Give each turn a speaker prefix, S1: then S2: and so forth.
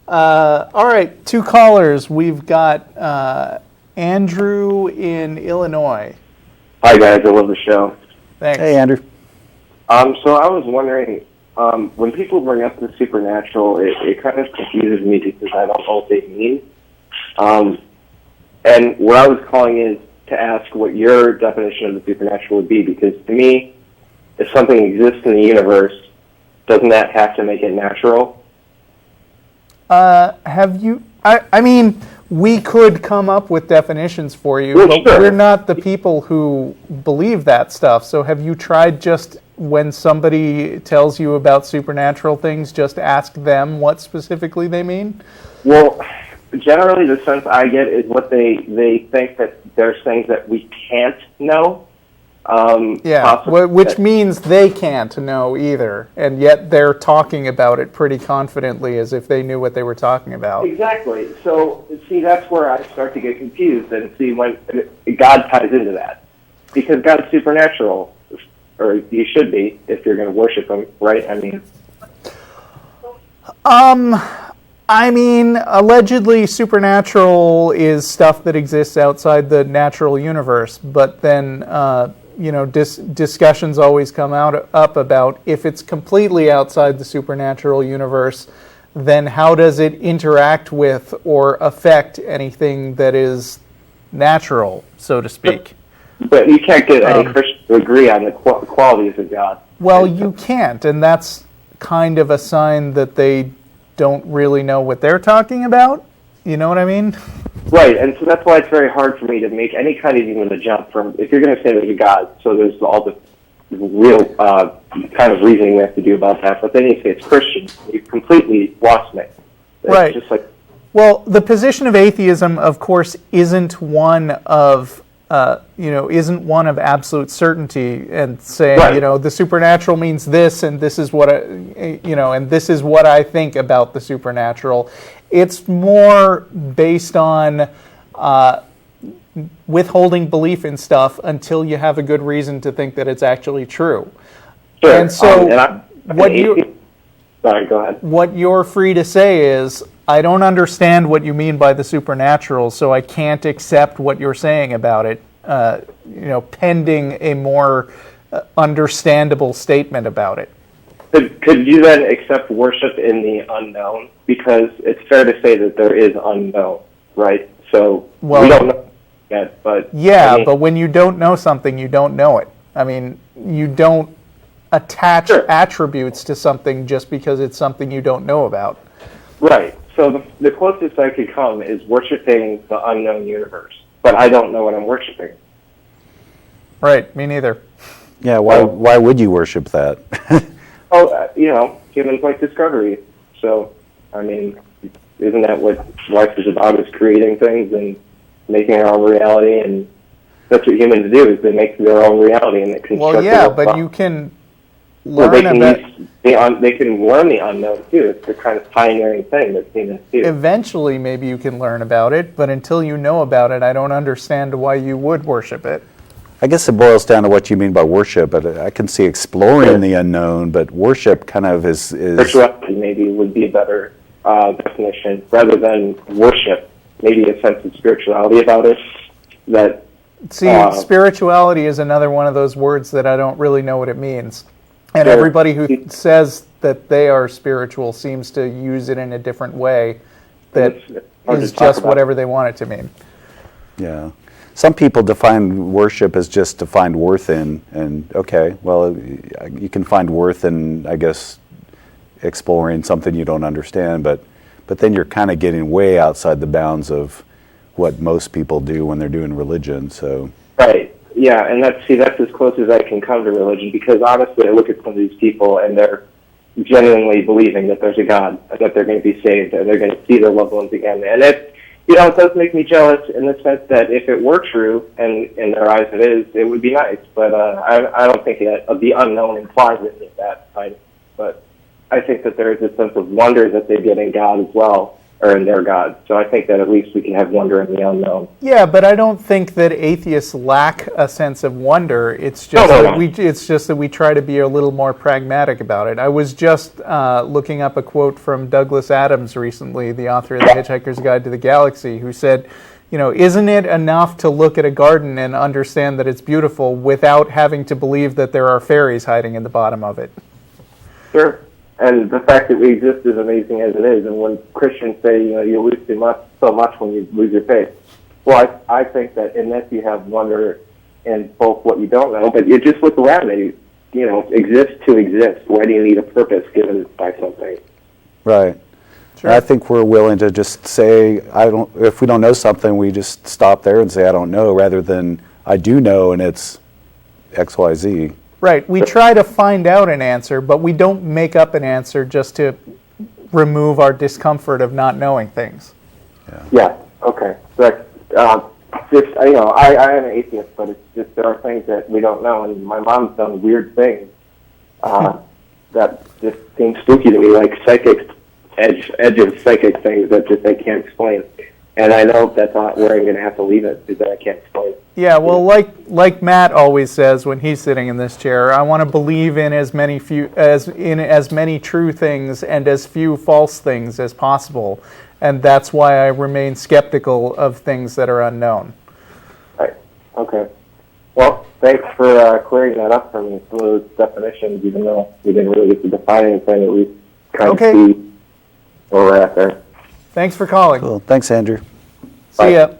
S1: All right, two callers. We've got Andrew in Illinois.
S2: Hi guys, I love the show.
S1: Thanks.
S3: Hey, Andrew.
S2: So I was wondering, when people bring up the supernatural, it kind of confuses me because I don't know what they mean. And what I was calling is to ask what your definition of the supernatural would be, because to me, if something exists in the universe, doesn't that have to make it natural?
S1: I mean, we could come up with definitions for you, but
S2: sure.
S1: We're not the people who believe that stuff. So have you tried just when somebody tells you about supernatural things, just ask them what specifically they mean?
S2: Well, generally the sense I get is what they think that there's things that we can't know.
S1: Which means they can't know either, and yet they're talking about it pretty confidently as if they knew what they were talking about.
S2: Exactly. So, see, that's where I start to get confused and see when God ties into that. Because God's supernatural, or you should be if you're going to worship him, right?
S1: I mean, allegedly supernatural is stuff that exists outside the natural universe, but then discussions always come up about if it's completely outside the supernatural universe, then how does it interact with or affect anything that is natural, so to speak?
S2: But you can't get any Christian to agree on the qualities of God.
S1: Well, you can't, and that's kind of a sign that they don't really know what they're talking about. You know what I mean?
S2: Right, and so that's why it's very hard for me to make any kind of even a jump from, if you're going to say there's a God, so there's all the real kind of reasoning we have to do about that, but then you say it's Christian, you've completely lost me. It's
S1: right.
S2: Just like,
S1: well, the position of atheism, of course, isn't one of absolute certainty and saying,
S2: right.
S1: The supernatural means this, and this is what and this is what I think about the supernatural. It's more based on withholding belief in stuff until you have a good reason to think that it's actually true.
S2: Sure.
S1: And so,
S2: sorry, go ahead.
S1: What you're free to say is, I don't understand what you mean by the supernatural, so I can't accept what you're saying about it, pending a more understandable statement about it.
S2: Could you then accept worship in the unknown? Because it's fair to say that there is unknown, right? So we don't know yet, but...
S1: Yeah, but when you don't know something, you don't know it. I mean, you don't attach attributes to something just because it's something you don't know about.
S2: Right. So the closest I could come is worshiping the unknown universe, but I don't know what I'm worshiping.
S1: Right, me neither.
S3: Yeah, why would you worship that?
S2: Humans like discovery. So, I mean, isn't that what life is about, is creating things and making our own reality? And that's what humans do, is they make their own reality and they construct.
S1: Well, yeah, but you can learn
S2: they can learn the unknown, too. It's the kind of pioneering thing that humans do.
S1: Eventually, maybe you can learn about it, but until you know about it, I don't understand why you would worship it.
S3: I guess it boils down to what you mean by worship, but I can see exploring the unknown, but worship kind of is...
S2: Spirituality maybe would be a better definition, rather than worship, maybe a sense of spirituality about it. That
S1: spirituality is another one of those words that I don't really know what it means. And everybody who says that they are spiritual seems to use it in a different way that is just whatever they want it to mean.
S3: Yeah. Some people define worship as just to find worth in, and okay, well, you can find worth in, I guess, exploring something you don't understand, but then you're kind of getting way outside the bounds of what most people do when they're doing religion. So
S2: right, yeah, and that's as close as I can come to religion, because honestly, I look at some of these people and they're genuinely believing that there's a God, that they're going to be saved, and they're going to see their loved ones again, and it does make me jealous in the sense that if it were true, and in their eyes it is, it would be nice. But I don't think the unknown implies it that. But I think that there is a sense of wonder that they get in God as well. or in their God. So I think that at least we can have wonder in the unknown.
S1: Yeah, but I don't think that atheists lack a sense of wonder. It's just that we try to be a little more pragmatic about it. I was just looking up a quote from Douglas Adams recently, the author of The Hitchhiker's Guide to the Galaxy, who said, isn't it enough to look at a garden and understand that it's beautiful without having to believe that there are fairies hiding in the bottom of it?
S2: Sure. And the fact that we exist is amazing as it is. And when Christians say, you lose so much when you lose your faith. Well, I think that unless you have wonder in both what you don't know, but you just look around and exist to exist. Why do you need a purpose given by something?
S3: Right. Sure. I think we're willing to just say, if we don't know something, we just stop there and say, I don't know, rather than I do know and it's X, Y, Z.
S1: Right. We try to find out an answer, but we don't make up an answer just to remove our discomfort of not knowing things.
S2: Yeah. Okay. So I am an atheist, but it's just there are things that we don't know, and my mom's done weird things that just seem spooky to me, like psychic edge of psychic things that just I can't explain. And I know that's not where I'm going to have to leave it, because I can't explain it.
S1: Yeah, well, like Matt always says when he's sitting in this chair, I want to believe in as many true things and as few false things as possible, and that's why I remain skeptical of things that are unknown.
S2: Right. Okay. Well, thanks for clearing that up for me. Some of those definitions, even though we didn't really get to define anything, at least kind of see where we're at there.
S1: Thanks for calling.
S3: Cool. Thanks, Andrew.
S1: See ya.